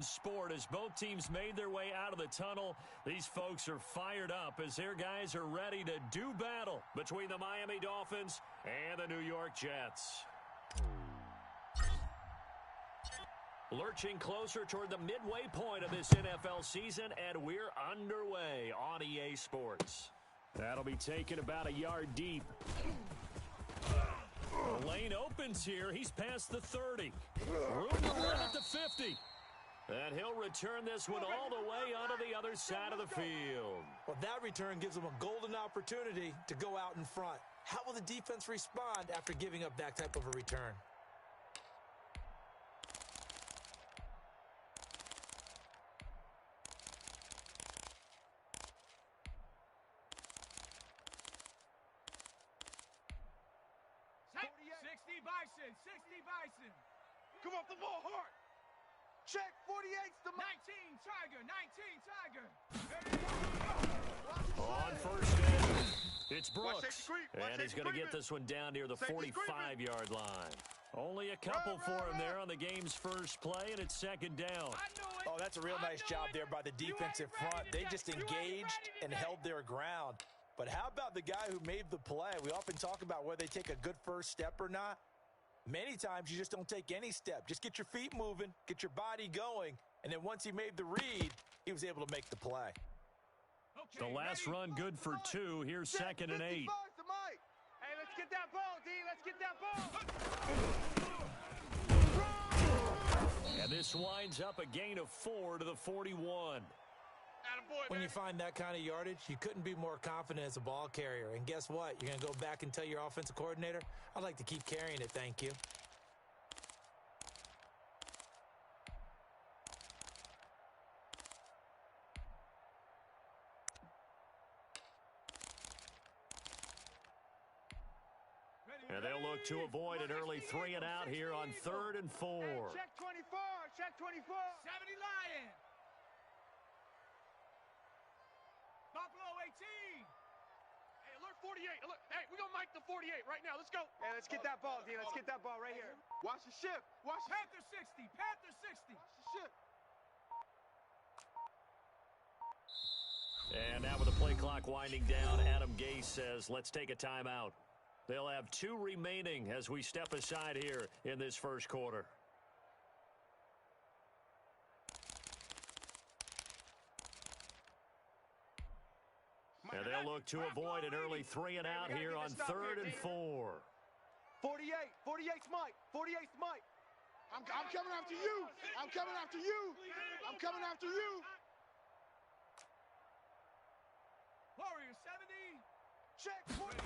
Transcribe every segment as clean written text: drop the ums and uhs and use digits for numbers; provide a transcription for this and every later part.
Sport as both teams made their way out of the tunnel. These folks are fired up as their guys are ready to do battle between the Miami Dolphins and the New York Jets. Lurching closer toward the midway point of this NFL season, and we're underway on EA Sports. That'll be taken about a yard deep. The lane opens here. He's past the 30. Room to run at the 50. And he'll return this one all the way onto the other side of the field. Well, that return gives them a golden opportunity to go out in front. How will the defense respond after giving up that type of a return? Come off the ball hard. Check 48's the 19 Tiger. On first down, it's Brooks. And he's going to get this one down near the 45-yard line. Only a couple for him there on the game's first play, and it's second down. Oh, that's a real nice job there by the defensive front. They just engaged and held their ground. But how about the guy who made the play? We often talk about whether they take a good first step or not. Many times you just don't take any step. Just get your feet moving, get your body going, and then once he made the read, he was able to make the play. The last run good for 2. Here's second and 8. Hey, let's get that ball, D. Let's get that ball. And this winds up a gain of 4 to the 41. When you find that kind of yardage, you couldn't be more confident as a ball carrier. And guess what? You're going to go back and tell your offensive coordinator, I'd like to keep carrying it, thank you. And they'll look to avoid an early 3 and out here on 3rd and 4. Hey, check 24, check 24. 70 Lion. Buffalo 18. Hey, alert 48. Alert. Hey, we're going to mic the 48 right now. Let's go. Hey, let's get that ball, D. Let's get that ball right here. Watch the shift. Watch the Panther 60. Panther 60. Watch the shift. And now with the play clock winding down, Adam Gase says, let's take a timeout. They'll have 2 remaining as we step aside here in this first quarter. And they'll look to avoid an early 3 and out here on 3rd and 4. 48. 48's Mike. 48's Mike. I'm coming after you. I'm coming after you. I'm coming after you. Warrior 70. Check 40.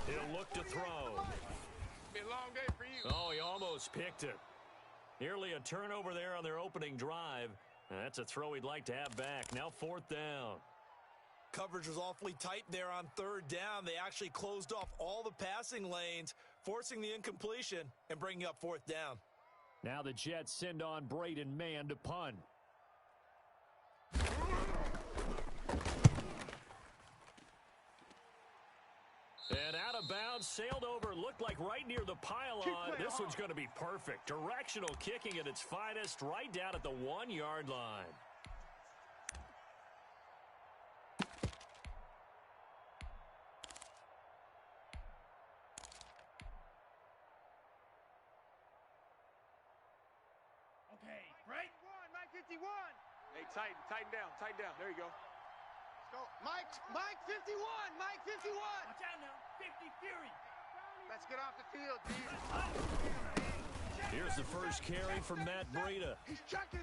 He'll look to throw. Be a long day for you. Oh, he almost picked it. Nearly a turnover there on their opening drive. That's a throw he'd like to have back. Now 4th down. Coverage was awfully tight there on 3rd down. They actually closed off all the passing lanes, forcing the incompletion and bringing up 4th down. Now the Jets send on Braden Mann to punt. And out of bounds, sailed over, looked like right near the pylon. This one's going to be perfect. Directional kicking at its finest, right down at the 1-yard line. Okay, right? Mike 51. Hey, tighten down. There you go. Let's go. Mike 51. Mike 51. Watch out now. 50 Fury. Let's get off the field, D. Here's the first carry from Matt Breida. He's checking.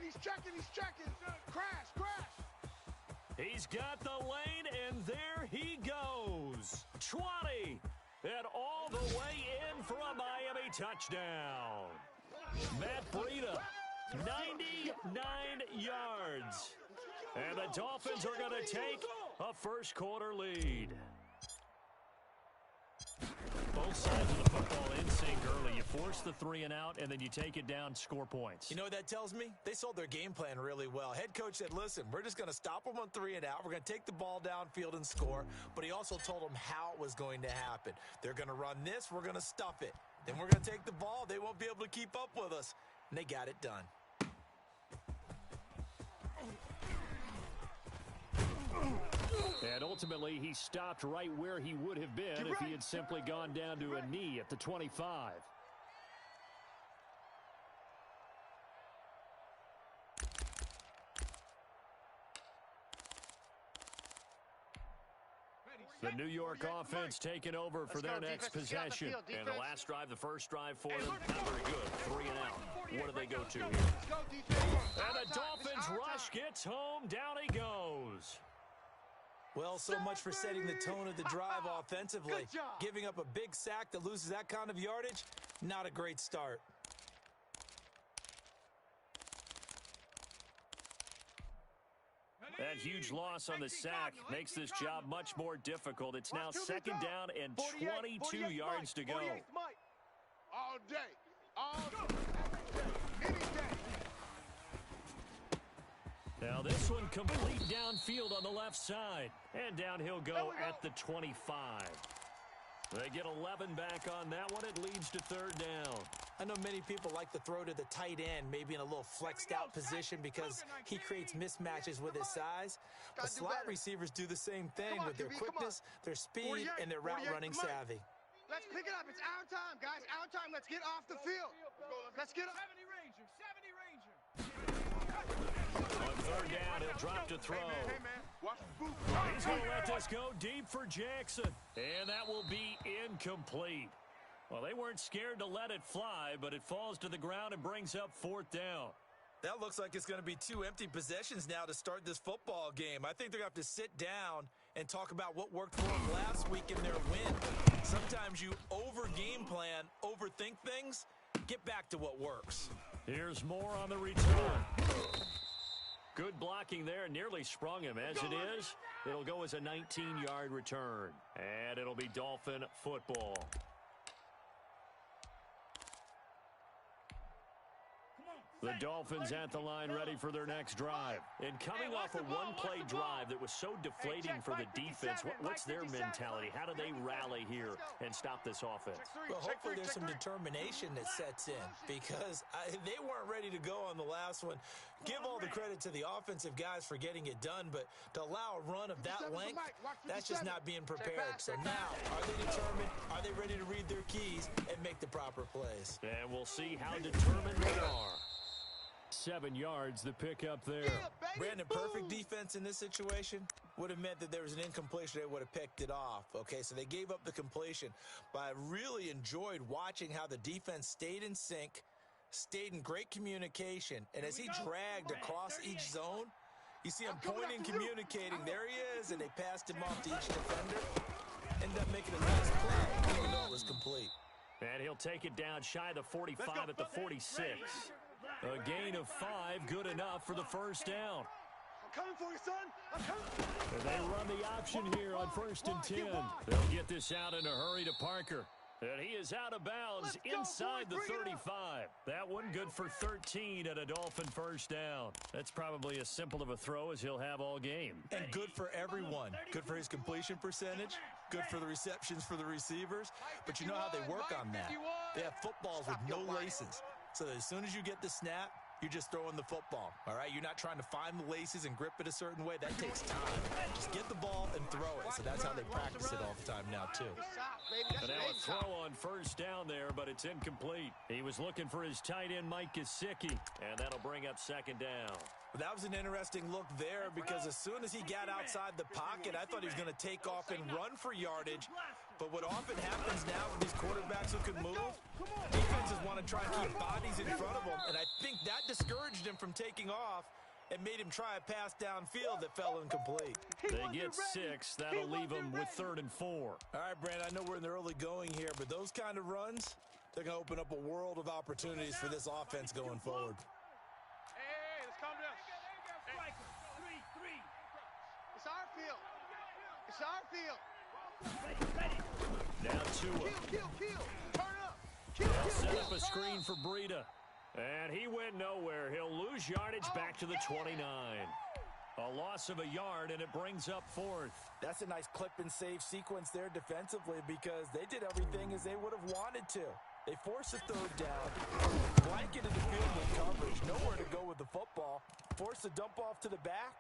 Crash. He's got the lane, and there he goes. 20. And all the way in for a Miami touchdown. Matt Breida, 99 yards. And the Dolphins are going to take a first-quarter lead. Both sides of the football in sync early. You force the 3 and out, and then you take it down, score points. You know what that tells me? They sold their game plan really well. Head coach said, listen, we're just going to stop them on 3 and out. We're going to take the ball downfield and score. But he also told them how it was going to happen. They're going to run this. We're going to stuff it. Then we're going to take the ball. They won't be able to keep up with us. And they got it done. And ultimately, he stopped right where he would have been if he had simply gone down to a knee at the 25. The New York offense taking over for their next possession. And the last drive, the first drive for them, not very good. 3 and out. What do they go to here? And the Dolphins rush gets home. Down he goes. Well, so much for setting the tone of the drive offensively. Giving up a big sack that loses that kind of yardage, not a great start. That huge loss on the sack makes this job much more difficult. It's now second down and 22 yards to go. All day. All day. Any day. Now this one complete downfield on the left side. And down he'll go at the 25. They get 11 back on that one. It leads to third down. I know many people like to throw to the tight end, maybe in a little flexed out position because he creates mismatches with his size. But slot receivers do the same thing with their quickness, their speed, and their route running savvy. Let's pick it up. It's our time, guys. Our time. Let's get off the field. Let's get up. 70 Ranger. On third down, he'll drop to throw. Hey, man. Watch the booth. He's going to let this go deep for Jackson. And that will be incomplete. Well, they weren't scared to let it fly, but it falls to the ground and brings up fourth down. That looks like it's going to be 2 empty possessions now to start this football game. I think they're going to have to sit down and talk about what worked for them last week in their win. Sometimes you over-game plan, overthink things, get back to what works. Here's more on the return. Good blocking there, nearly sprung him. As it is, it'll go as a 19-yard return. And it'll be Dolphin football. The Dolphins at the line ready for their next drive. And coming off a one-play drive that was so deflating for the defense, what's their mentality? How do they rally here and stop this offense? Well, hopefully there's some determination that sets in because they weren't ready to go on the last one. Give all the credit to the offensive guys for getting it done, but to allow a run of that length, that's just not being prepared. So now, are they determined? Are they ready to read their keys and make the proper plays? And we'll see how determined they are. 7 yards, the pickup there. Brandon, perfect defense in this situation would have meant that there was an incompletion. They would have picked it off. Okay, so they gave up the completion. But I really enjoyed watching how the defense stayed in sync, stayed in great communication. And as he dragged across each zone, you see him pointing, communicating. There he is, and they passed him off to each defender. Ended up making a nice play, even though it was complete. And he'll take it down shy of the 45 at the 46. A gain of 5, good enough for the first down. I'm coming for you, son. I'm coming. And they run the option here on 1st and 10. They'll get this out in a hurry to Parker. And he is out of bounds inside the 35. That one good for 13 at a Dolphin first down. That's probably as simple of a throw as he'll have all game. And good for everyone. Good for his completion percentage. Good for the receptions for the receivers. But you know how they work on that. They have footballs with no laces. So that as soon as you get the snap, you're just throwing the football, all right? You're not trying to find the laces and grip it a certain way. That takes time. Just get the ball and throw it. So that's how they practice it all the time now, too. And now a throw on first down there, but it's incomplete. He was looking for his tight end, Mike Gesicki, and that'll bring up second down. Well, that was an interesting look there because as soon as he got outside the pocket, I thought he was going to take off and run for yardage. But what often happens now with these quarterbacks who can move, defenses want to try and keep bodies in front of them, and I think that discouraged him from taking off and made him try a pass downfield that fell incomplete. They get 6. That'll leave them with 3rd and 4. All right, Brandon, I know we're in the early going here, but those kind of runs, they're going to open up a world of opportunities for this offense going forward. Hey, let's calm down. Three. It's our field. It's our field. Now Tua. Kill. Turn up. They'll set up a screen for Breida. And he went nowhere. He'll lose yardage back to the 29. A loss of a yard, and it brings up 4th. That's a nice clip and save sequence there defensively because they did everything as they would have wanted to. They forced a 3rd down, blanketed the field with coverage, nowhere to go with the football, forced a dump off to the back,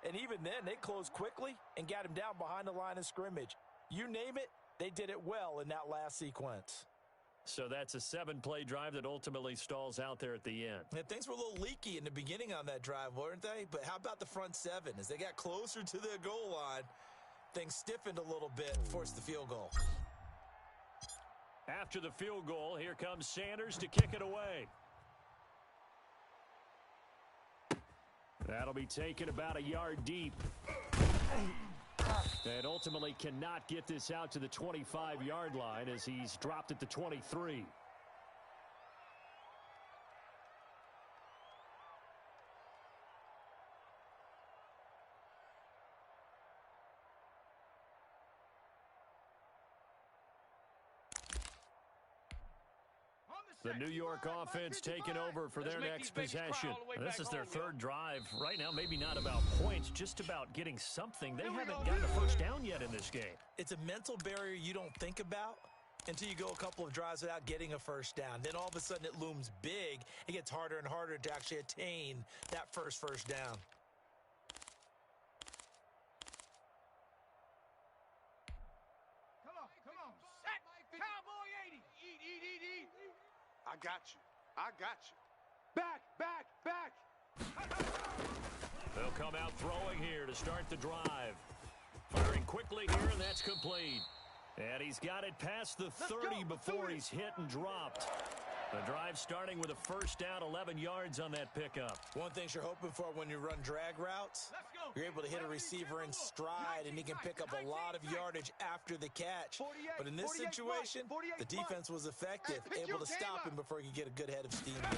And even then, they closed quickly and got him down behind the line of scrimmage. You name it, they did it well in that last sequence. So that's a 7-play drive that ultimately stalls out there at the end. And things were a little leaky in the beginning on that drive, weren't they? But how about the front seven? As they got closer to the goal line, things stiffened a little bit, forced the field goal. After the field goal, here comes Sanders to kick it away. That'll be taken about a yard deep. And ultimately cannot get this out to the 25-yard line as he's dropped at the 23. The New York offense taking over for their next possession. This is their third drive. Right now, maybe not about points, just about getting something. They haven't gotten a first down yet in this game. It's a mental barrier you don't think about until you go a couple of drives without getting a first down. Then all of a sudden it looms big. It gets harder and harder to actually attain that first down. Come on. Set. Cowboy 80. Eat. I got you. Back. They'll come out throwing here to start the drive. Firing quickly here, and that's complete. And he's got it past the 30 before he's hit and dropped. The drive starting with a first down, 11 yards on that pickup. One thing you're hoping for when you run drag routes, you're able to hit a receiver in stride, and he can pick up a lot of yardage after the catch. But in this situation, the defense was effective, able to stop him before he could get a good head of steam going.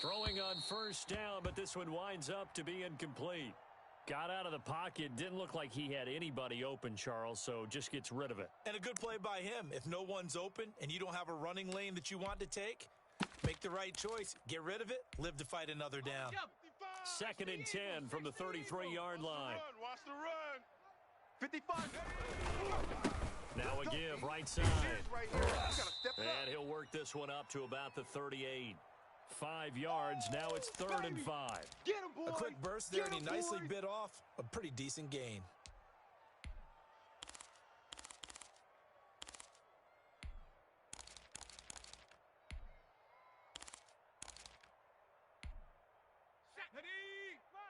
Throwing on first down, but this one winds up to be incomplete. Got out of the pocket, didn't look like he had anybody open, Charles, so just gets rid of it. And a good play by him. If no one's open and you don't have a running lane that you want to take, make the right choice. Get rid of it, live to fight another down. 2nd and 10 from the 33-yard line. Watch the run. 55. Now a give, right side. And he'll work this one up to about the 38. 5 yards, now it's 3rd and 5. Get him, boy. A quick burst there, and he nicely bit off a pretty decent gain. Ready?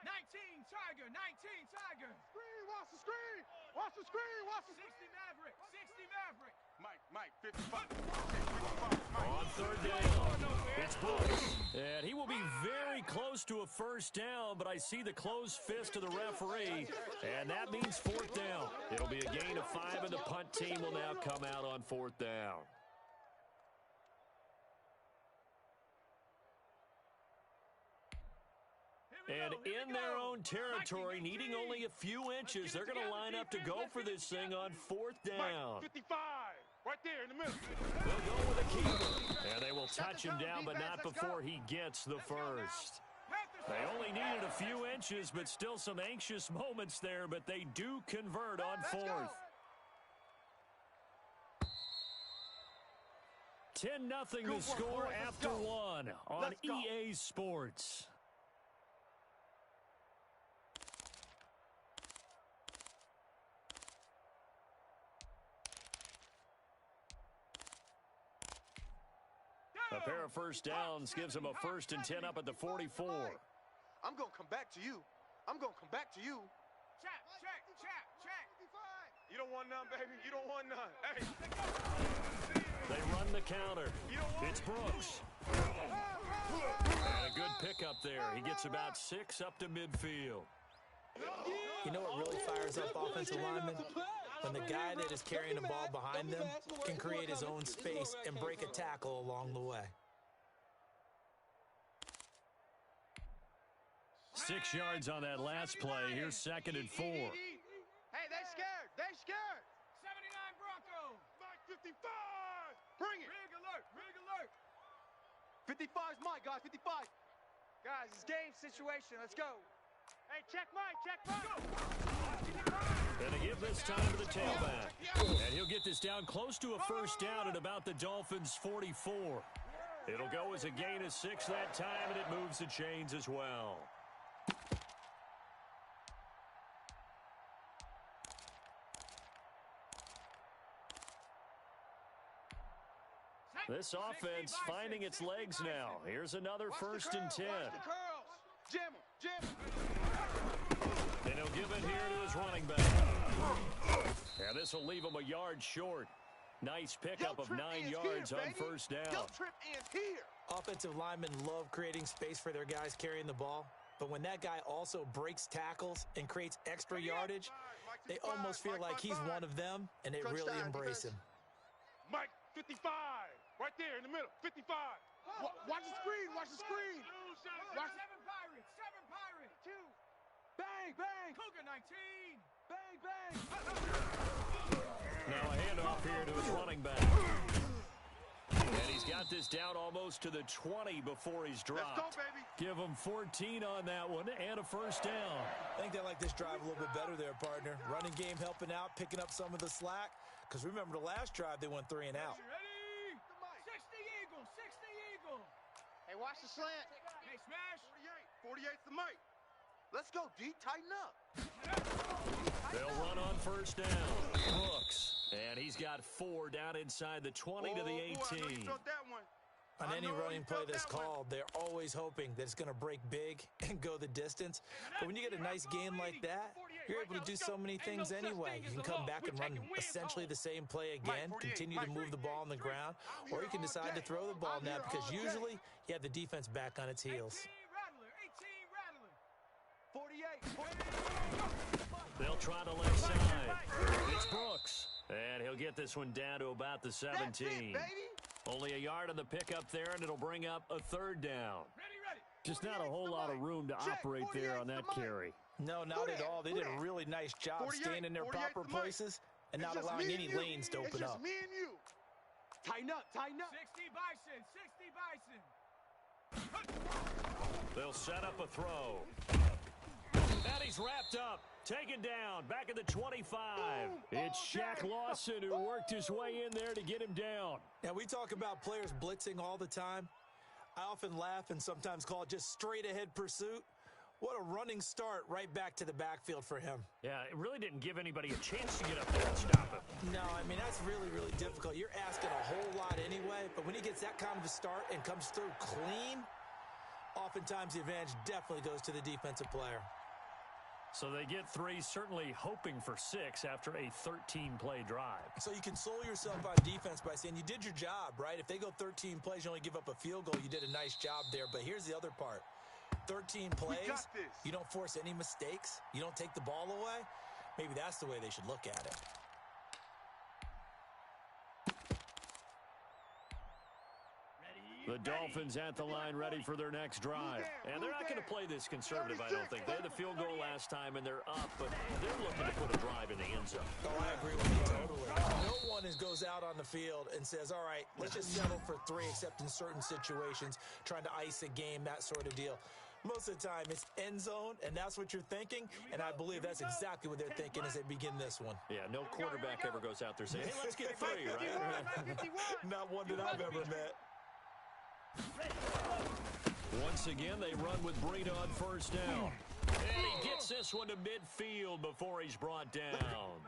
19 Tiger. Watch the screen. 60 Maverick. Mike, 55. On 3rd down, it's Brooks. And he will be very close to a first down, but I see the closed fist of the referee, and that means 4th down. It'll be a gain of 5, and the punt team will now come out on 4th down. And in their own territory, needing only a few inches, they're going to line up to go for this thing on 4th down. 55, right there in the middle. They'll go with a keeper. And they will touch him down, but not before he gets the first. They only needed a few inches, but still some anxious moments there, but they do convert on 4th. 10-0 the score after 1 on EA Sports. A pair of first downs gives him a 1st and 10 up at the 44. I'm going to come back to you. Check. You don't want none, baby. You don't want none. Hey. They run the counter. It's Brooks. And a good pickup there. He gets about 6 up to midfield. You know what really fires up offensive linemen? When the guy that is carrying the ball behind them can create his own space and break a tackle along the way. 6 yards on that last play. Here's 2nd and 4. Hey, they scared. 79 Broncos. 55. Bring it. Rig alert. 55's Mike, guys. 55. Guys, it's game situation. Let's go. Hey, check Mike. And they give this time to the tailback. And he'll get this down close to a first down at about the Dolphins' 44. It'll go as a gain of 6 that time, and it moves the chains as well. This offense finding its legs now. Here's another 1st and 10. Jam him, jam him. And he'll give it here to his running back. And this will leave him a yard short. Nice pickup of 9 yards on 1st down. Offensive linemen love creating space for their guys carrying the ball. But when that guy also breaks tackles and creates extra yardage, they almost feel like he's one of them, and they really embrace him. Mike, 55. Right there in the middle, 55. Watch the screen, watch the screen. Watch 7 Pirates, 7 Pirates. 2. Bang, bang. Cougar 19. Bang, bang. Now a handoff here to his running back. And he's got this down almost to the 20 before he's dropped. Let's go, baby. Give him 14 on that one and a 1st down. I think they like this drive a little bit better there, partner. Running game helping out, picking up some of the slack. Because remember, the last drive, they went 3 and out. 60 Eagle. Hey, watch the slant. Hey, smash. 48's the Mike. Let's go, D. Tighten up. They'll run on 1st down. Brooks. And he's got 4 down inside the 20 to the 18. Boy, I know you felt that one. On any running play that's called, they're always hoping that it's going to break big and go the distance. But when you get a nice game like that, you're able to do so many things anyway. You can come back and run essentially the same play again, continue to move the ball on the ground, or you can decide to throw the ball now because usually you have the defense back on its heels. 48. They'll try the left side. It's Brooks. And he'll get this one down to about the 17. Only a yard on the pickup there, and it'll bring up a 3rd down. Just not a whole lot of room to operate there on that carry. No, not at all. They did a really nice job staying in their proper places and not allowing any lanes to open up. Me and you. Tighten up, tighten up. 60 Bison. They'll set up a throw. And he's wrapped up. Taken down. Back at the 25. It's Shaq Lawson who worked his way in there to get him down. Now, we talk about players blitzing all the time. I often laugh and sometimes call it just straight-ahead pursuit. What a running start right back to the backfield for him. Yeah, it really didn't give anybody a chance to get up there and stop him. No, I mean, that's really, really difficult. You're asking a whole lot anyway, but when he gets that kind of a start and comes through clean, oftentimes the advantage definitely goes to the defensive player. So they get 3, certainly hoping for 6 after a 13-play drive. So you console yourself on defense by saying you did your job, right? If they go 13 plays, you only give up a field goal, you did a nice job there. But here's the other part. 13 plays, you don't force any mistakes, you don't take the ball away. Maybe that's the way they should look at it. The Dolphins at the line ready for their next drive. And they're not going to play this conservative, I don't think. They had the field goal last time, and they're up, but they're looking to put a drive in the end zone. Oh, I agree with you totally. No one goes out on the field and says, all right, let's just settle for 3, except in certain situations, trying to ice a game, that sort of deal. Most of the time, it's end zone, and that's what you're thinking, and I believe that's exactly what they're thinking as they begin this one. Yeah, no quarterback ever goes out there saying, hey, let's get 3, right? Not one that I've ever met. Once again, they run with Breida on 1st down. And he gets this one to midfield before he's brought down.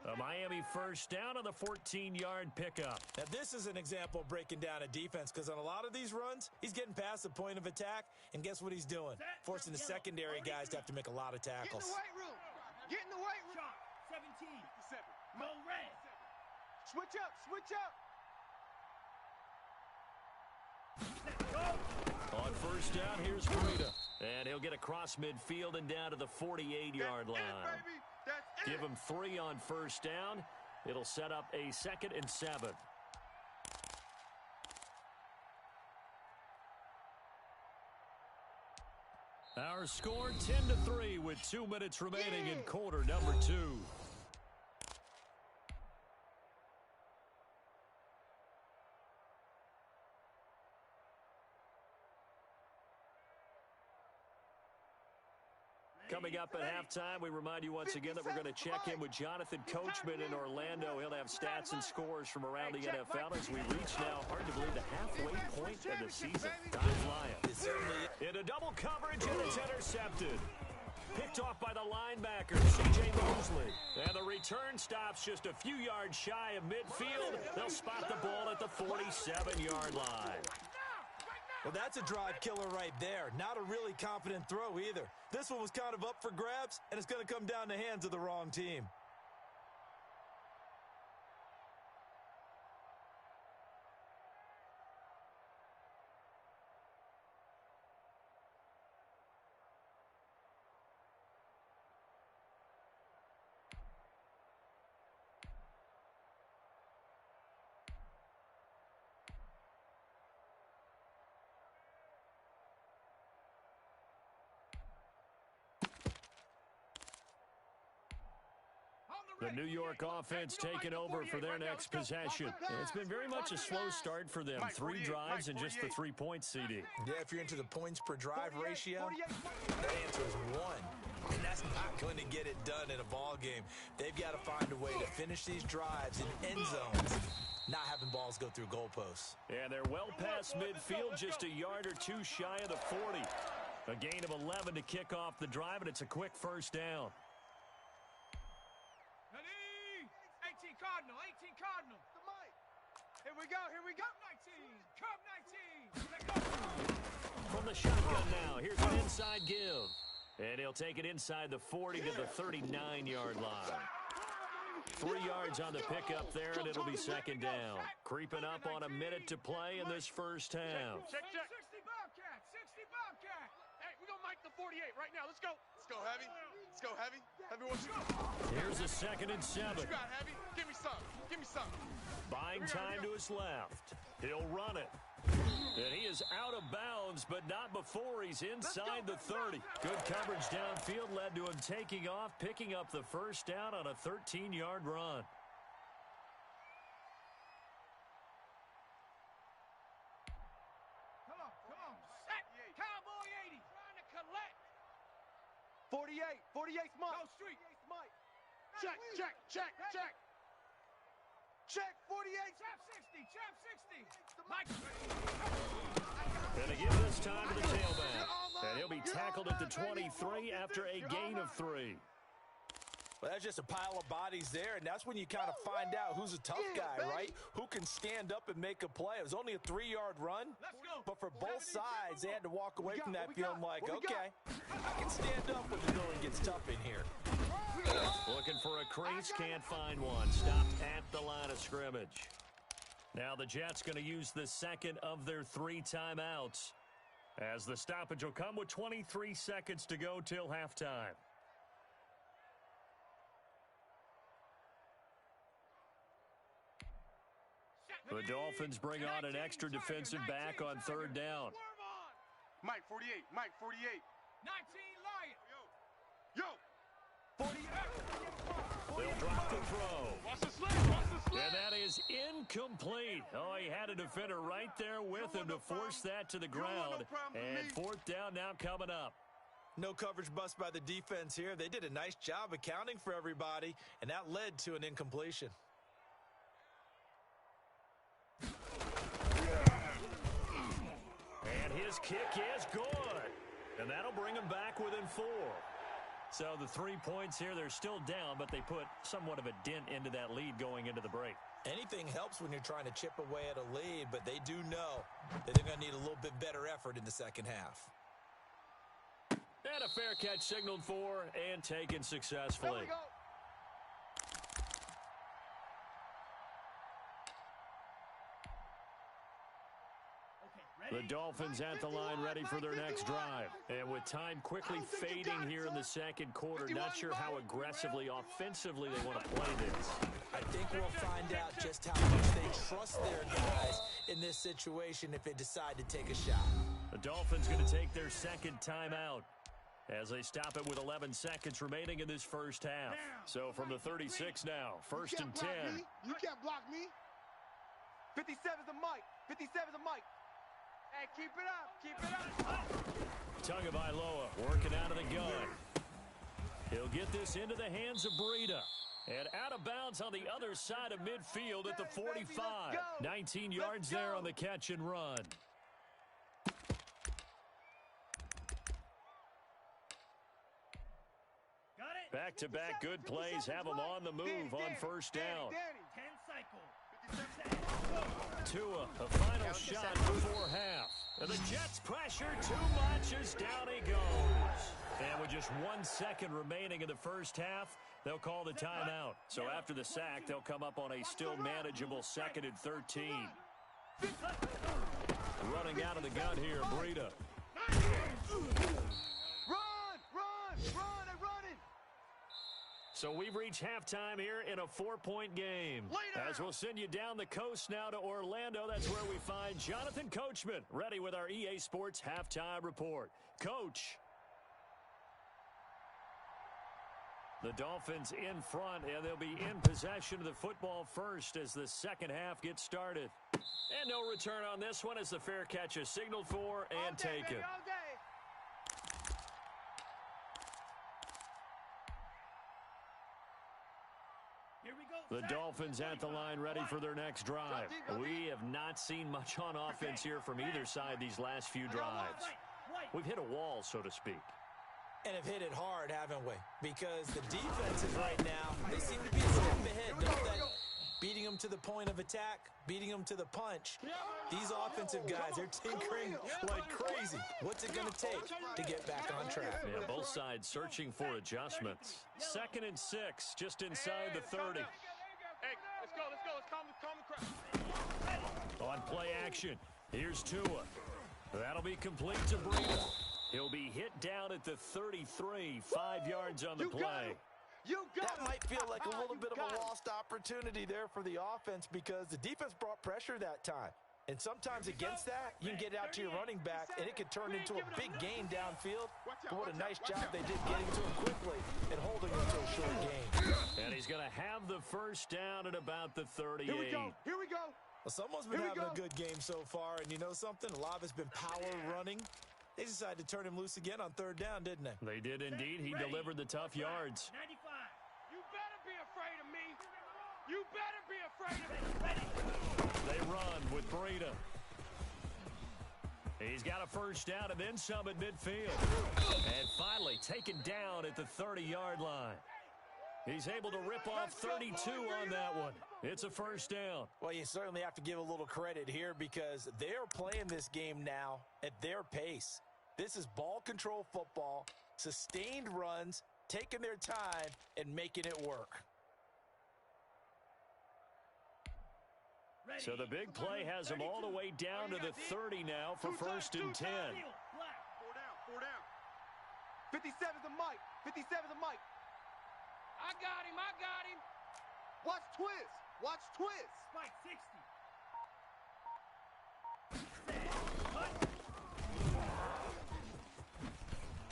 A Miami 1st down on the 14-yard pickup. Now, this is an example of breaking down a defense because on a lot of these runs, he's getting past the point of attack, and guess what he's doing? Forcing the secondary guys to have to make a lot of tackles. Get in the weight room. Get in the weight room. 17. Go red. Switch up, switch up. On 1st down, here's Breida. And he'll get across midfield and down to the 48-yard line. Give him 3 on 1st down. It'll set up a 2nd and 7. Our score 10-3 with 2 minutes remaining in quarter number 2. Coming up at halftime, we remind you once again that we're going to check in with Jonathan Coachman in Orlando. He'll have stats and scores from around the NFL as we reach now. Hard to effectively the halfway point of the season. Good Lions. Into double coverage, and it's intercepted. Picked off by the linebacker, C.J. Mosley. And the return stops just a few yards shy of midfield. They'll spot the ball at the 47-yard line. Well, that's a drive killer right there. Not a really confident throw either. This one was kind of up for grabs, and it's going to come down the hands of the wrong team. The New York offense taking over for their next possession. It's been very much a slow start for them. 3 drives and just the 3 points, CD. Yeah, if you're into the points per drive ratio, that answer is 1. And that's not going to get it done in a ball game. They've got to find a way to finish these drives in end zones, not having balls go through goalposts. And they're well past midfield, just a yard or 2 shy of the 40. A gain of 11 to kick off the drive, and it's a quick first down. 18 Cardinal, 18 Cardinal. Here we go, here we go. Curve 19. From the shotgun now, here's an inside give. And he'll take it inside the 40 to the 39-yard line. 3 yards on the pickup there, and it'll be second down. Creeping up on a minute to play in this first half. Check. 60 Bobcat, 60 Bobcat. Hey, we're going to mic the 48 right now. Let's go. Let's go, Heavy. Let's go, Heavy. Heavy, what you got? Here's a 2nd and 7. What you got, Heavy? Give me some. Give me some. Buying time to his left. He'll run it. And he is out of bounds, but not before he's inside the 30. Good coverage downfield led to him taking off, picking up the first down on a 13-yard run. Come on. Set. Cowboy 80. Trying to collect. 48. 48's Mike. Go street. Check. Check 48. Trap 60. Mike. And they give this time to the tailback. And he'll be tackled at the 23 after a gain of 3. Well, that's just a pile of bodies there, and that's when you kind of find out who's a tough guy, right? Who can stand up and make a play. It was only a 3-yard run, but for both sides, they had to walk away from that feeling like, okay, I can stand up when the going gets tough in here. Looking for a crease, can't find one. Stopped at the line of scrimmage. Now the Jets going to use the second of their 3 timeouts, as the stoppage will come with 23 seconds to go till halftime. The Dolphins bring on an extra defensive back on 3rd down. Mike 48. 19 Lion. Yo. 48. They'll drop the throw. Watch the slip. And that is incomplete. Oh, he had a defender right there with him to force that to the ground. And 4th down now coming up. No coverage bust by the defense here. They did a nice job accounting for everybody, and that led to an incompletion. And his kick is good. And that'll bring him back within 4. So the 3 points here, they're still down, but they put somewhat of a dent into that lead going into the break. Anything helps when you're trying to chip away at a lead, but they do know that they're going to need a little bit better effort in the second half. And a fair catch signaled for and taken successfully. The Dolphins at the line ready for their next drive. And with time quickly fading here in the second quarter, not sure how aggressively, offensively they want to play this. I think we'll find out just how much they trust their guys in this situation if they decide to take a shot. The Dolphins going to take their second timeout as they stop it with 11 seconds remaining in this first half. So from the 36 now, 1st and 10. You can't block me. 57's a Mike. 57's a Mike. Hey, keep it up. Tagovailoa working out of the gun. He'll get this into the hands of Breida. And out of bounds on the other side of midfield at the 45. 19 yards there on the catch and run. Back-to-back good plays have them on the move on first down. 10 cycle. Tua, a final shot before half. And the Jets pressure too much as down he goes. And with just 1 second remaining in the first half, they'll call the timeout. So after the sack, they'll come up on a still manageable 2nd and 13. Running out of the gun here, Breida. So we've reached halftime here in a 4-point game. As we'll send you down the coast now to Orlando, that's where we find Jonathan Coachman, ready with our EA Sports Halftime Report. Coach. The Dolphins in front, and they'll be in possession of the football first as the second half gets started. And no return on this one as the fair catch is signaled for and taken. The Dolphins at the line ready for their next drive. We have not seen much on offense here from either side these last few drives. We've hit a wall, so to speak. And have hit it hard, haven't we? Because the defenses right now, they seem to be a step ahead, don't they? Beating them to the point of attack, beating them to the punch. These offensive guys are tinkering like crazy. What's it going to take to get back on track? Yeah, both sides searching for adjustments. 2nd and 6, just inside the 30. Hey, let's go. Let's calm the crowd. On play action, here's Tua. That'll be complete to Breida. He'll be hit down at the 33, 5 yards on the play. That might feel like a little bit of a lost opportunity there for the offense because the defense brought pressure that time. And sometimes against that, you can get out to your running back, and it could turn into a big gain downfield. But what a nice job they did getting to him quickly and holding him to a short gain. And he's going to have the first down at about the 38. Here we go. Well, someone's been having a good game so far, and you know something? A lot of it's been power running. They decided to turn him loose again on 3rd down, didn't they? They did indeed. He delivered the tough yards. 95. You better be afraid of me. You better be afraid of me. They run with Breida. He's got a first down and then some at midfield. And finally taken down at the 30-yard line. He's able to rip off 32 on that one. It's a first down. Well, you certainly have to give a little credit here because they're playing this game now at their pace. This is ball control football, sustained runs, taking their time, and making it work. So the big play has them all the way down to the 30 now for 1st and 10. 4 down. 57's the mic. 57's the mic. I got him. Watch twist. Spike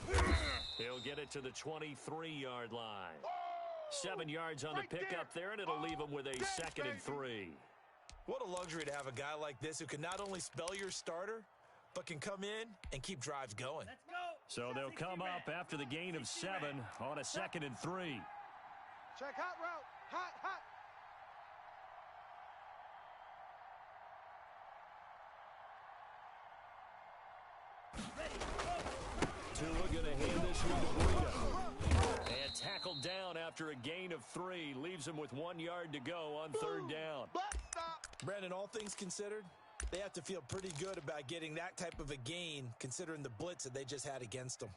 60. He'll get it to the 23-yard line. 7 yards on the pickup there, and it'll leave him with a 2nd and 3. What a luxury to have a guy like this who can not only spell your starter, but can come in and keep drives going. Let's go. So they'll come up after the gain of 7 on a 2nd and 3. Check hot route. Hot. Tua going to hand this one to Breida. And tackled down after a gain of 3. Leaves him with 1 yard to go on 3rd down. Brandon, all things considered, they have to feel pretty good about getting that type of a gain considering the blitz that they just had against them.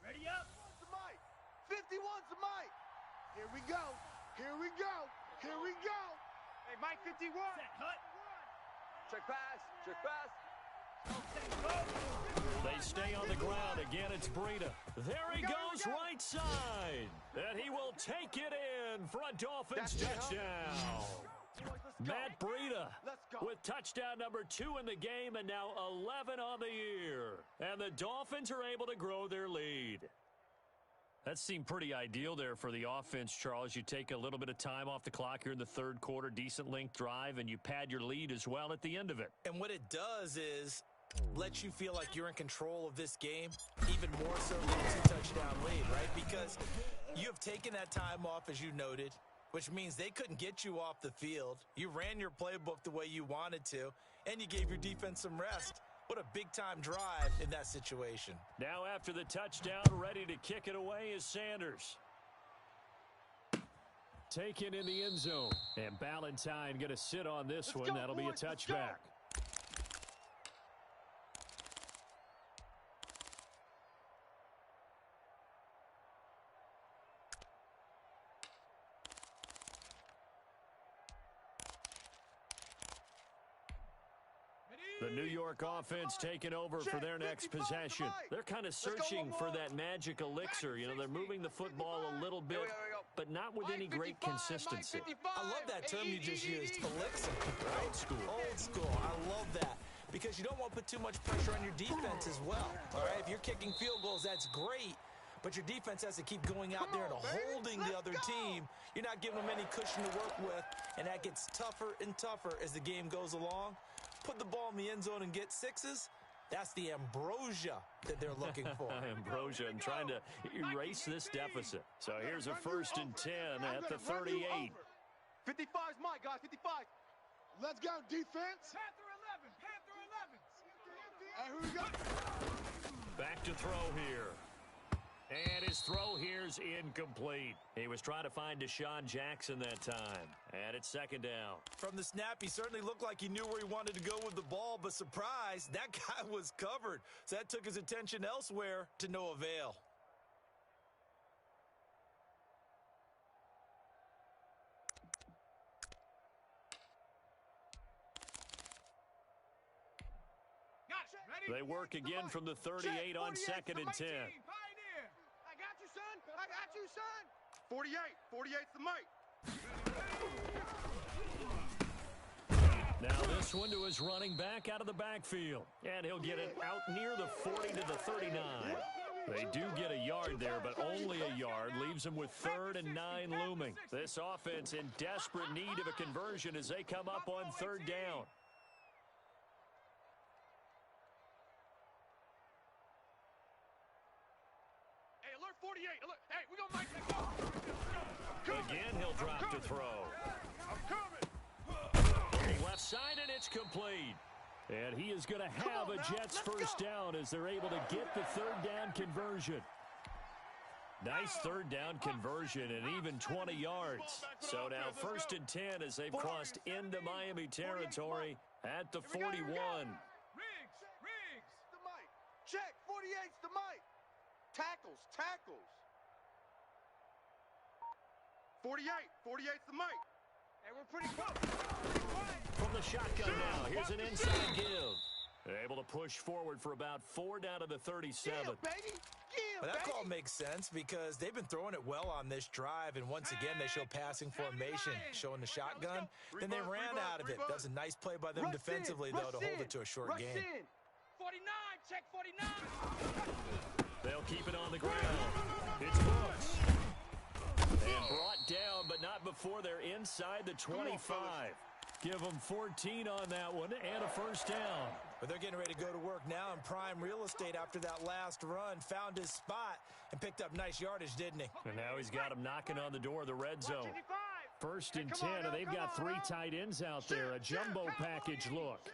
Ready up. 51's the mic. Here we go. Hey, Mike 51. Set, hut. Check pass. They stay on the ground. Again, it's Breida. There he goes right side. And he will take it in for a Dolphins touchdown. Matt Breida with touchdown number 2 in the game and now 11 on the year. And the Dolphins are able to grow their lead. That seemed pretty ideal there for the offense, Charles. You take a little bit of time off the clock here in the 3rd quarter, decent length drive, and you pad your lead as well at the end of it. And what it does is let you feel like you're in control of this game, even more so than a 2-touchdown lead, right? Because You have taken that time off, as you noted, which means they couldn't get you off the field. You ran your playbook the way you wanted to, and you gave your defense some rest. What a big-time drive in that situation. Now after the touchdown, ready to kick it away is Sanders. Taken in the end zone. And Ballantyne going to sit on this one. That'll be a touchback. The New York offense taking over for their next possession. They're kind of searching for that magic elixir. You know, they're moving the football a little bit, but not with any great consistency. I love that term you just used, elixir. Old school. Old school. I love that because you don't want to put too much pressure on your defense as well. All right, if you're kicking field goals, that's great, but your defense has to keep going out there and holding the other team. You're not giving them any cushion to work with, and that gets tougher and tougher as the game goes along. Put the ball in the end zone and get sixes. That's the ambrosia that they're looking for. Ambrosia and trying to erase this deficit. So here's a 1st and 10 at the 38. 55's Mike, guys, 55. Let's go, defense. Panther 11, Panther 11. And here we go. Back to throw here. And his throw here's incomplete. He was trying to find Deshaun Jackson that time. And it's 2nd down. From the snap, he certainly looked like he knew where he wanted to go with the ball, but surprise, that guy was covered. So that took his attention elsewhere to no avail. They work again from the 38 on 2nd and 10. I got you, son. 48. 48's the Mike. Now this one to his running back out of the backfield. And he'll get it out near the 40 to the 39. They do get a yard there, but only a yard. Leaves them with 3rd and 9 looming. This offense in desperate need of a conversion as they come up on 3rd down. Hey, alert 48. Alert. Hey, we gonna make that go. Again, he'll drop to throw. I'm coming. Left side, and it's complete. And he is going to have a Jets 1st down as they're able to get the 3rd down conversion. Nice 3rd down conversion and even 20 yards. So now 1st and 10 as they've crossed into Miami territory at the 41. Riggs. The Mike. Check. 48's the Mike. Tackles. 48. 48's the Mike. Hey, we're pretty close. From the shotgun now, here's an inside give. Able to push forward for about 4 down to the 37. Yeah, baby. Yeah, Well, that baby. call makes sense because they've been throwing it well on this drive, and once again they show passing formation, showing the shotgun. Then they ran out of it. That was a nice play by them Rush defensively, in, though, to rush hold in, it to a short rush game. in. 49. Check 49. They'll keep it on the ground. It's Brooks. And brought down, but not before they're inside the 25. Give them 14 on that one and a 1st down. But they're getting ready to go to work now in prime real estate after that last run. Found his spot and picked up nice yardage, didn't he? And now he's got him knocking on the door of the red zone. 1st and 10, and they've got 3 tight ends out there. A jumbo package look.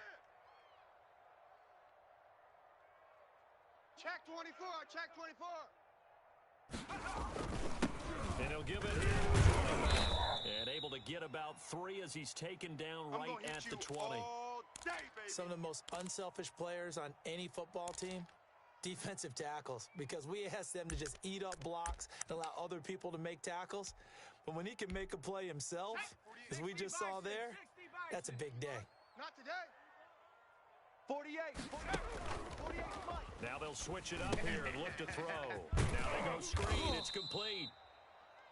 Check 24. Check 24. And he'll give it here to his running back. And able to get about 3 as he's taken down right at the 20. All day, baby. Some of the most unselfish players on any football team, defensive tackles, because we ask them to just eat up blocks and allow other people to make tackles. But when he can make a play himself, as we just saw there, that's a big day. Not today. 48. 48 Mike. Now they'll switch it up here and look to throw. Now they go screen. It's complete.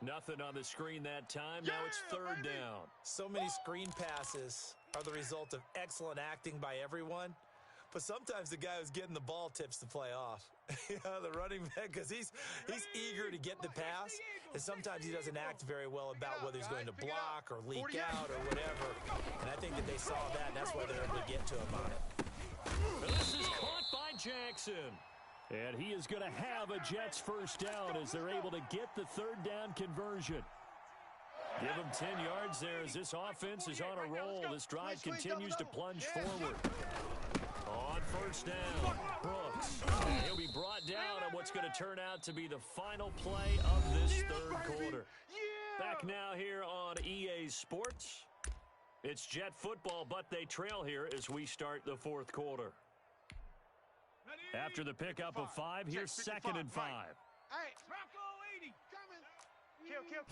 Nothing on the screen that time. Now it's 3rd down. So many screen passes are the result of excellent acting by everyone. But sometimes the guy who's getting the ball tips the play off. The running back, because he's eager to get the pass. And sometimes he doesn't act very well about whether he's going to block or leak out or whatever. And I think that they saw that, and that's why they're able to get to him on it. This is caught by Jackson. And he is going to have a Jets first down as they're able to get the third down conversion. Give him 10 yards there as this offense is on a roll. This drive continues to plunge forward. On first down, Brooks. And he'll be brought down on what's going to turn out to be the final play of this third quarter. Back now here on EA Sports. It's Jet football, but they trail here as we start the fourth quarter. After the pickup of 5, here's 2nd and 5. Hey, Bronco 80. Kill.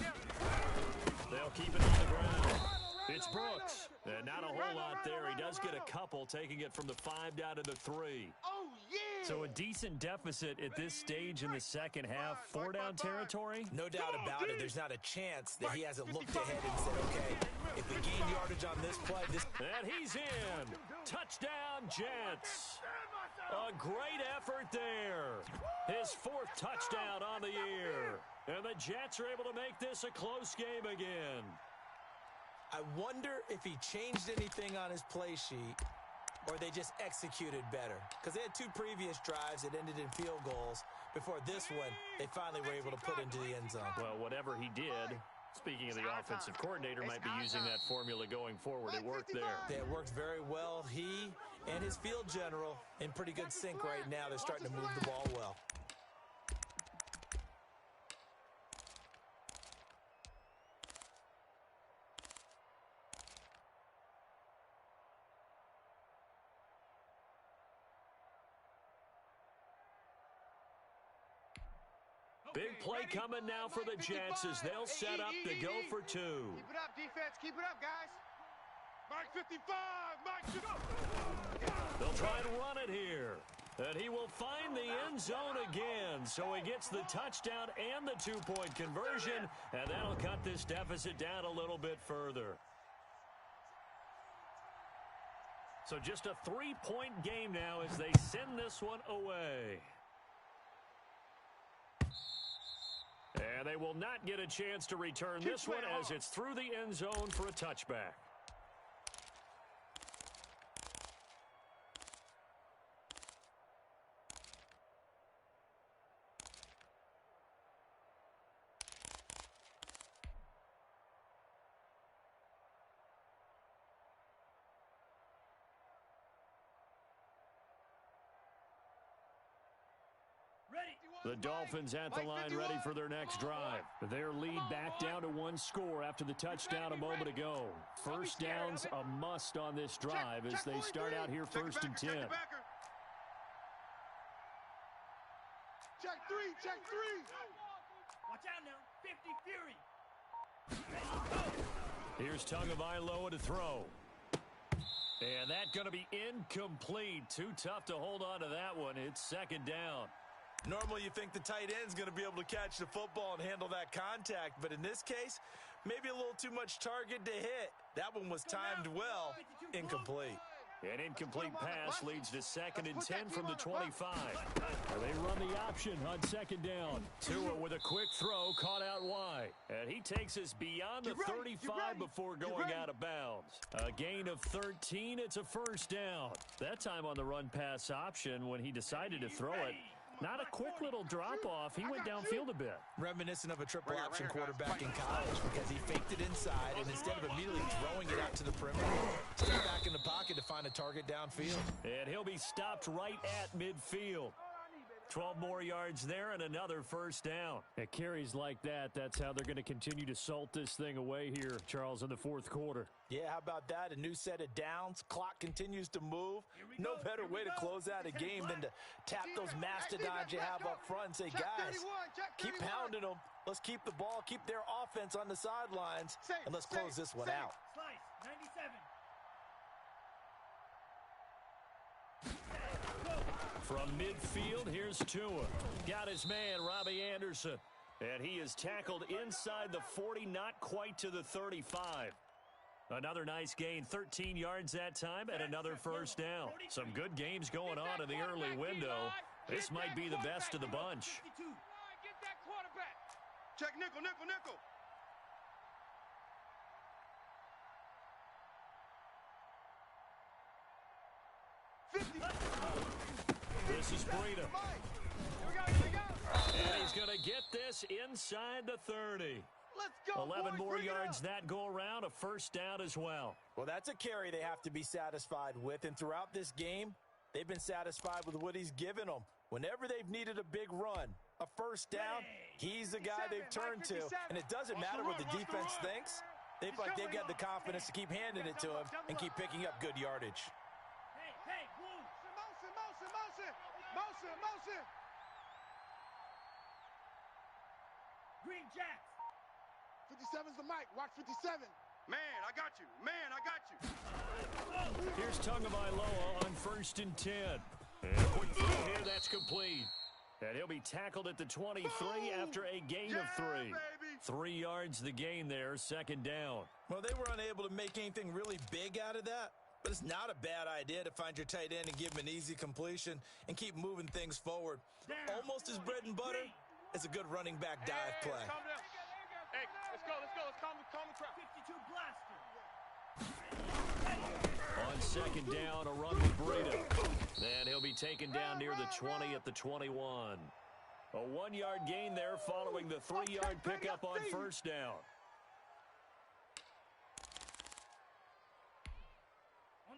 They'll keep it on the ground. It's Brooks. And not a whole lot there. He does get a couple, taking it from the 5 down to the 3. Oh, yeah. So a decent deficit at this stage in the second half. 4-down territory? No doubt about it. There's not a chance that he hasn't looked ahead and said, okay, if they gain yardage on this play, this... And he's in. Touchdown, Jets. A great effort there. His 4th touchdown on the year. And the Jets are able to make this a close game again. I wonder if he changed anything on his play sheet or they just executed better. Because they had 2 previous drives that ended in field goals. Before this one, they finally were able to put into the end zone. Well, whatever he did, speaking of the offensive coordinator, might be using that formula going forward. It worked there. It worked very well. He and his field general in pretty good sync right now. They're starting to move the ball well. Big play coming now for the Jets as they'll set up to go for 2. Keep it up, defense. Keep it up, guys. Mike 55, Mike 55. They'll try and run it here. And he will find the end zone again. So he gets the touchdown and the 2-point conversion. And that'll cut this deficit down a little bit further. So just a 3-point game now as they send this one away. And they will not get a chance to return this one as it's through the end zone for a touchback. The Dolphins at the line ready for their next drive. Their lead back down to 1 score after the touchdown a moment ago. First down's a must on this drive as they start out here 1st and 10. Check 3, check 3. Watch out now, 50 Fury. Here's Tagovailoa to throw. And that's going to be incomplete. Too tough to hold on to that one. It's 2nd down. Normally, you think the tight end's going to be able to catch the football and handle that contact, but in this case, maybe a little too much target to hit. That one was timed well, incomplete. An incomplete pass leads to 2nd and 10 from the 25. They run the option on 2nd down. Tua with a quick throw caught out wide. And he takes us beyond the 35 before going out of bounds. A gain of 13. It's a first down. That time on the run pass option when he decided to throw it. Not a quick little drop-off. He went downfield a bit. Reminiscent of a triple option quarterback in college because he faked it inside, and instead of immediately throwing it out to the perimeter, stepped back in the pocket to find a target downfield. And he'll be stopped right at midfield. 12 more yards there and another first down. At carries like that, that's how they're going to continue to salt this thing away here, Charles, in the 4th quarter. Yeah, how about that? A new set of downs. Clock continues to move. No better way to close out a game than to tap those mastodons you have up front and say, guys, keep pounding them. Let's keep the ball, keep their offense on the sidelines, and let's close this one out. Slice, 97. From midfield, here's Tua. Got his man, Robbie Anderson. And he is tackled inside the 40, not quite to the 35. Another nice gain, 13 yards that time, and another first down. Some good games going on in the early window. This might be the best of the bunch. Get that quarterback. Check nickel, nickel, nickel. This is Breida. And he's going to get this inside the 30. Let's go, 11 boys, more bring it yards up. that go around, a first down as well. Well, that's a carry they have to be satisfied with, and throughout this game, they've been satisfied with what he's given them. Whenever they've needed a big run, a first down, he's the guy they've turned to, and it doesn't matter what the defense thinks. They feel like they've got the confidence to keep handing it to him and keep picking up good yardage. Hey, move. Motion. Green Jacks. 57's the mic. Watch 57. Man, I got you. Here's Tagovailoa on 1st and 10. And a quick throw here, that's complete. And he'll be tackled at the 23 after a gain of 3. Baby. 3 yards the gain there, 2nd down. Well, they were unable to make anything really big out of that, but it's not a bad idea to find your tight end and give him an easy completion and keep moving things forward. Almost as bread and butter as a good running back dive play. Calm down. Hey, let's go. Let's calm the crowd. 52 blaster. On 2nd down, a run with Breida. And he'll be taken down near the 20 at the 21. A 1-yard gain there following the 3-yard pickup on 1st down.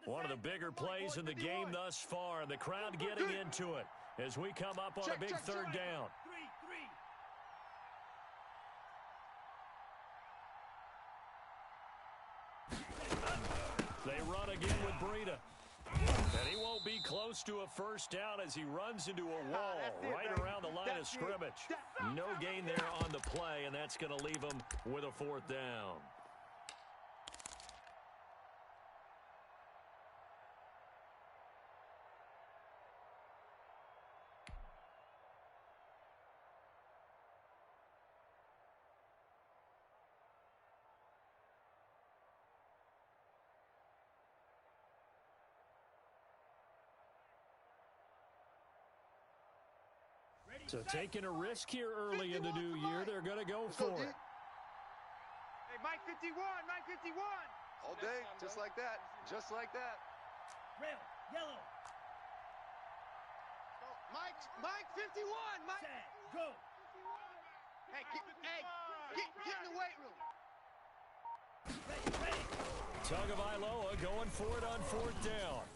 One of the bigger plays in the game thus far, and the crowd getting into it as we come up on a big 3rd down. 3. They run again with Breida. And he won't be close to a first down as he runs into a wall right around the line of scrimmage. No gain there on the play, and that's going to leave him with a 4th down. So taking a risk here early in the new year, they're going to go for it. Hey, Mike 51. All day, just like that. Red, yellow. Mike 51. Set, go. Hey, get in the weight room. Ready. Tagovailoa going for it on 4th down.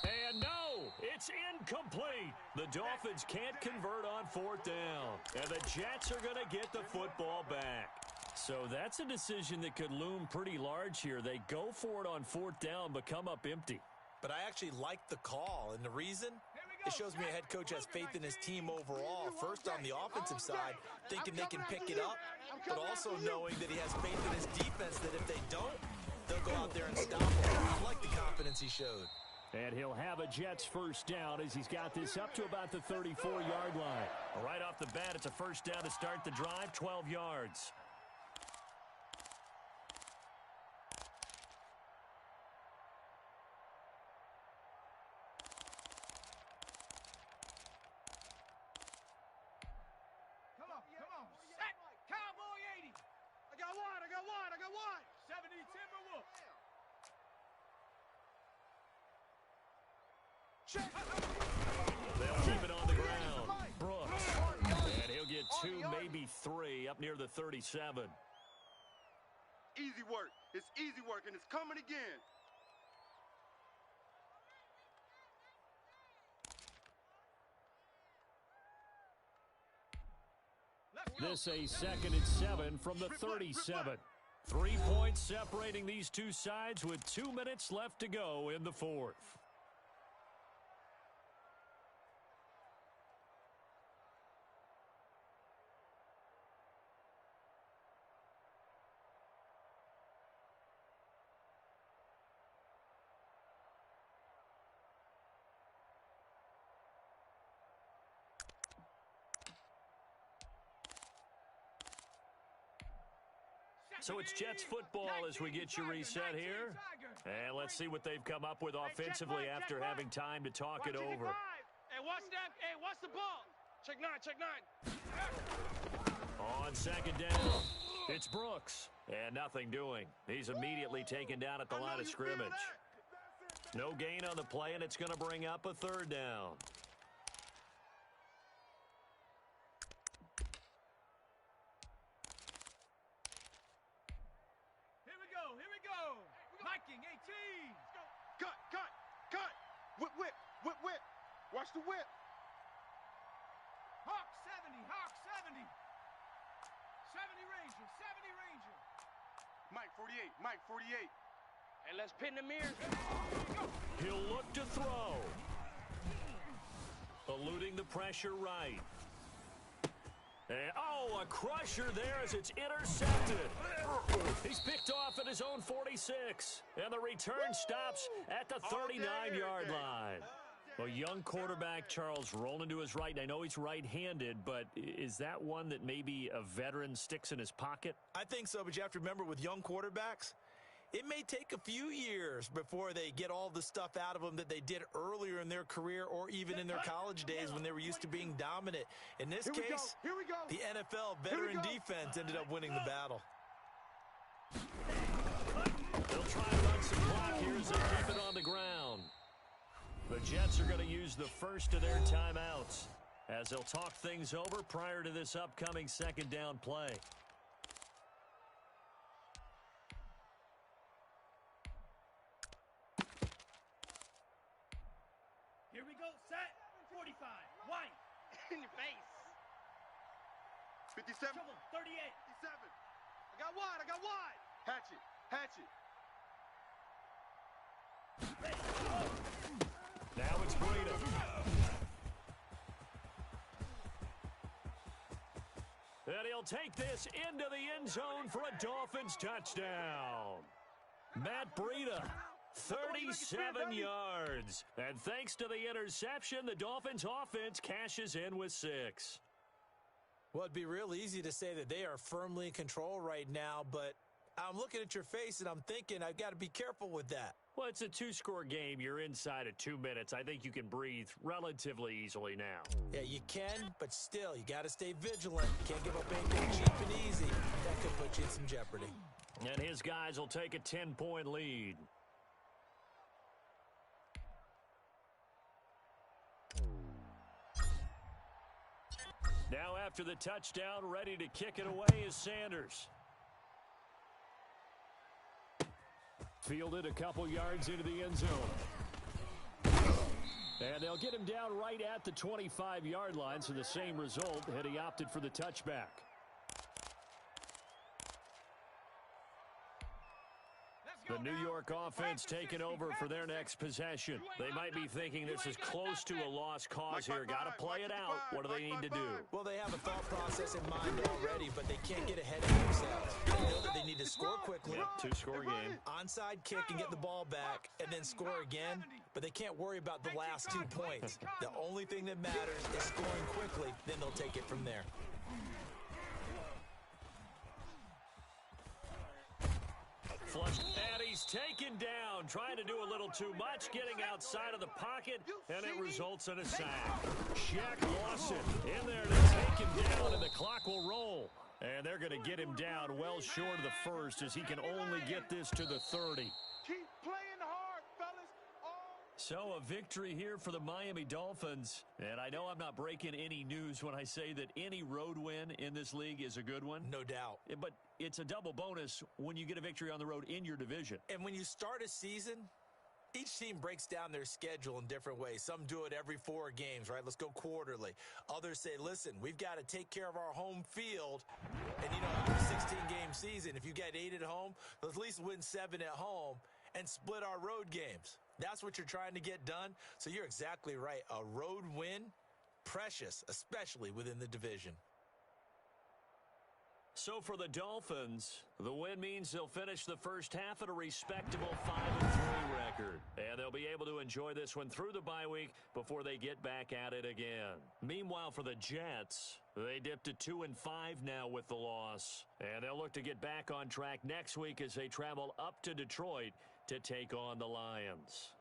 And no, it's incomplete. The Dolphins can't convert on 4th down. And the Jets are going to get the football back. So that's a decision that could loom pretty large here. They go for it on 4th down, but come up empty. But I actually like the call, and the reason? It shows me a head coach has faith in his team overall. First on the offensive side, thinking they can pick it up, but also knowing that he has faith in his defense that if they don't, they'll go out there and stop him. I like the confidence he showed. And he'll have a Jets first down as he's got this up to about the 34-yard line. Right off the bat, it's a first down to start the drive, 12 yards. Come on. Set. Cowboy 80. I got one. 70 Timberwolves. They'll keep it on the ground. Brooks. And he'll get 2, maybe 3, up near the 37. Easy work. It's easy work, and it's coming again. This a 2nd and 7 from the 37. 3 points separating these two sides with 2 minutes left to go in the 4th. So it's Jets football as we get you reset here. And let's see what they've come up with offensively after having time to talk it over. Hey, watch that. Hey, watch the ball. Check 9. On 2nd down, it's Brooks. And nothing doing. He's immediately taken down at the line of scrimmage. No gain on the play, and it's going to bring up a 3rd down. the whip. Hawk 70, Hawk 70. 70 Ranger, 70 Ranger. Mike 48, Mike 48. Hey, let's pin the mirrors. He'll look to throw. Eluding the pressure right. And, oh, a crusher there as it's intercepted. He's picked off at his own 46. And the return stops at the 39-yard line. A young quarterback, Charles, rolling to his right. And I know he's right-handed, but is that one that maybe a veteran sticks in his pocket? I think so, but you have to remember with young quarterbacks, it may take a few years before they get all the stuff out of them that they did earlier in their career or even in their college days when they were used to being dominant. In this case, Here we go. the NFL veteran defense ended up winning the battle. They'll try to run some clock here as they keep it on the ground. The Jets are going to use the first of their timeouts as they'll talk things over prior to this upcoming second down play. Here we go, set. 45, white. In your face. 57. Trouble, 38. 57. I got wide. Hatchet. Now it's Breida. And he'll take this into the end zone for a Dolphins touchdown. Matt Breida, 37 yards. And thanks to the interception, the Dolphins offense cashes in with 6. Well, it'd be real easy to say that they are firmly in control right now, but I'm looking at your face and I'm thinking I've got to be careful with that. Well, it's a 2-score game. You're inside of 2 minutes. I think you can breathe relatively easily now. Yeah, you can, but still, you got to stay vigilant. Can't give up anything cheap and easy. That could put you in some jeopardy. And his guys will take a 10-point lead. Now after the touchdown, ready to kick it away is Sanders. Fielded a couple yards into the end zone. And they'll get him down right at the 25-yard line, so the same result had he opted for the touchback. The New York offense taking over for their next possession. They might be thinking this is close to a lost cause here. Got to play it out. What do they need to do? Well, they have a thought process in mind already, but they can't get ahead of themselves. They know that they need to score quickly. Yep, 2-score game. Onside kick and get the ball back and then score again, but they can't worry about the last 2 points. The only thing that matters is scoring quickly, then they'll take it from there. Flushed, and he's taken down, trying to do a little too much, getting outside of the pocket, and it results in a sack. Shaq Lawson in there to take him down, and the clock will roll. And they're going to get him down well short of the first as he can only get this to the 30. Keep playing hard, fellas. So a victory here for the Miami Dolphins. And I know I'm not breaking any news when I say that any road win in this league is a good one. No doubt. But it's a double bonus when you get a victory on the road in your division. And when you start a season, each team breaks down their schedule in different ways. Some do it every 4 games, right? Let's go quarterly. Others say, listen, we've got to take care of our home field. And, you know, after a 16-game season, if you get 8 at home, let's at least win 7 at home and split our road games. That's what you're trying to get done. So you're exactly right. A road win, precious, especially within the division. So for the Dolphins, the win means they'll finish the first half at a respectable 5-3 record. And they'll be able to enjoy this one through the bye week before they get back at it again. Meanwhile, for the Jets, they dipped to 2-5 now with the loss. And they'll look to get back on track next week as they travel up to Detroit to take on the Lions.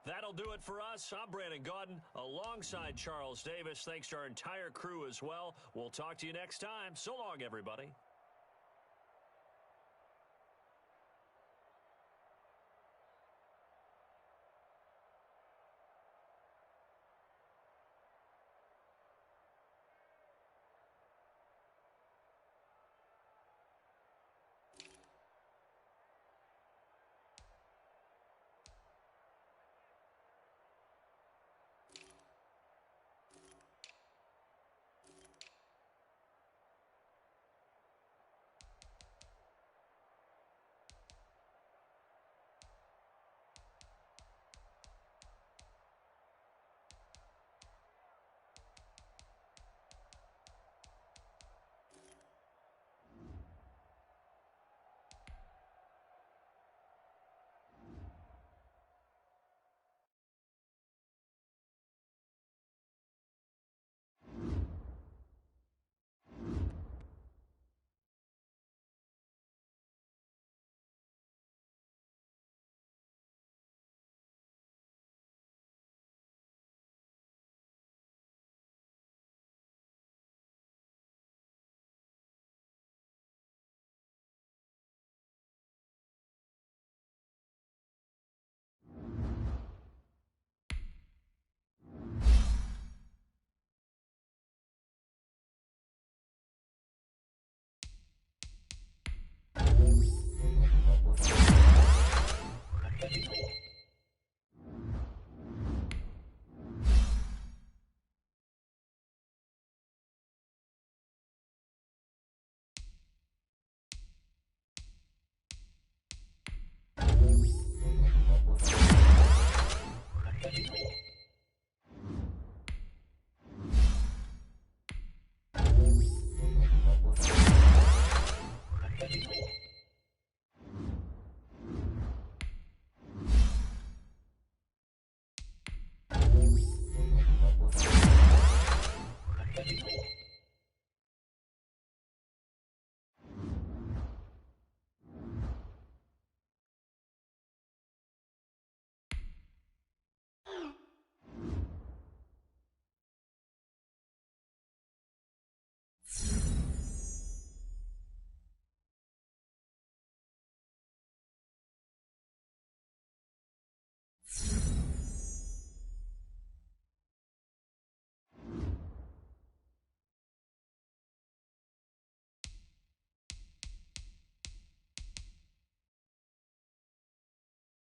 That'll do it for us. I'm Brandon Gaudin alongside Charles Davis. Thanks to our entire crew as well. We'll talk to you next time. So long, everybody.